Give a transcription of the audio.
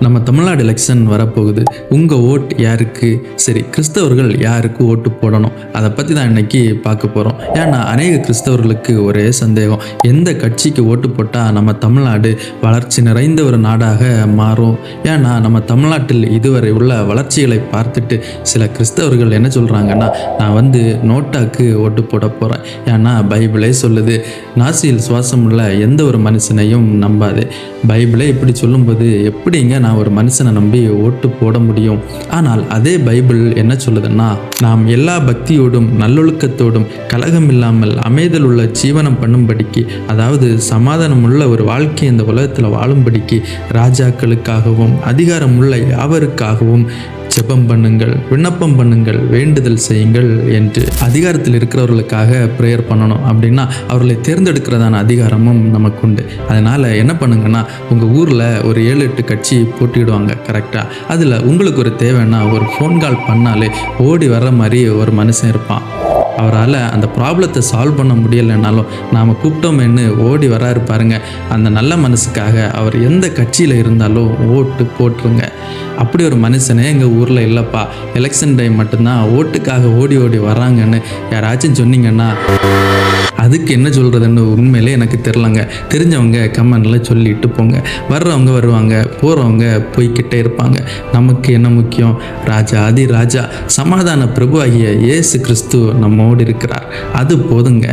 நம்ம தமிழ்நாடு எலெக்ஷன் வரப்போகுது. உங்கள் ஓட் யாருக்கு? சரி, கிறிஸ்தவர்கள் யாருக்கு ஓட்டு போடணும்? அதை பற்றி தான் இன்றைக்கி பார்க்க போகிறோம். ஏன்னா அநேக கிறிஸ்தவர்களுக்கு ஒரே சந்தேகம், எந்த கட்சிக்கு ஓட்டு போட்டால் நம்ம தமிழ்நாடு வளர்ச்சி நிறைந்த ஒரு நாடாக மாறும்? ஏன்னா நம்ம தமிழ்நாட்டில் இதுவரை உள்ள வளர்ச்சிகளை பார்த்துட்டு சில கிறிஸ்தவர்கள் என்ன சொல்கிறாங்கன்னா, நான் நோட்டாக்கு ஓட்டு போட போகிறேன். ஏன்னா பைபிளே சொல்லுது, நாசியில் சுவாசம் உள்ள எந்த ஒரு மனுஷனையும் நம்பாது. பைபிளே இப்படி சொல்லும்போது எப்படிங்க நான் ஒரு மனுஷனை நம்பி ஓட்டு போட முடியும்? ஆனால் அதே பைபிள் என்ன சொல்லுதுன்னா, நாம் எல்லா பக்தியோடும் நல்லொழுக்கத்தோடும் கலகம் இல்லாமல் அமைதல் உள்ள ஜீவனம் பண்ணும்படிக்கு, அதாவது சமாதானம் உள்ள ஒரு வாழ்க்கை இந்த உலகத்தில் வாழும்படிக்கு ராஜாக்களுக்காகவும் அதிகாரம் உள்ள யாவருக்காகவும் ஜெபம் பண்ணுங்கள், விண்ணப்பம் பண்ணுங்கள், வேண்டுதல் செய்யுங்கள் என்று. அதிகாரத்தில் இருக்கிறவர்களுக்காக ப்ரேயர் பண்ணணும் அப்படின்னா அவர்களை தேர்ந்தெடுக்கிறதான அதிகாரமும் நமக்கு உண்டு. அதனால் என்ன பண்ணுங்கன்னா, உங்கள் ஊரில் ஒரு 7-8 கட்சி போட்டிடுவாங்க கரெக்டாக. அதில் உங்களுக்கு ஒரு தேவைன்னா ஒரு ஃபோன் கால் பண்ணாலே ஓடி வர்ற மாதிரி ஒரு மனுஷன் இருப்பான். அவரால் அந்த ப்ராப்ளத்தை சால்வ் பண்ண முடியலைன்னாலும் நாம் கூப்பிட்டோமேன்னு ஓடி வராரு பாருங்க. அந்த நல்ல மனசுக்காக அவர் எந்த கட்சியில் இருந்தாலும் ஓட்டு போட்டுருங்க. அப்படி ஒரு மனுஷனே எங்கள் ஊரில் இல்லைப்பா, எலெக்ஷன் டைம் மட்டும்தான் ஓட்டுக்காக ஓடி ஓடி வராங்கன்னு யாராச்சும் சொன்னீங்கன்னா அதுக்கு என்ன சொல்கிறதுன்னு உண்மையிலே எனக்கு தெரிலங்க. தெரிஞ்சவங்க கமெண்டில் சொல்லிட்டு போங்க. வர்றவங்க வருவாங்க, போகிறவங்க போய்கிட்டே இருப்பாங்க. நமக்கு என்ன முக்கியம்? ராஜா சமாதான பிரபு ஆகிய இயேசு கிறிஸ்து நம்மோடு இருக்கிறார். அது போதுங்க.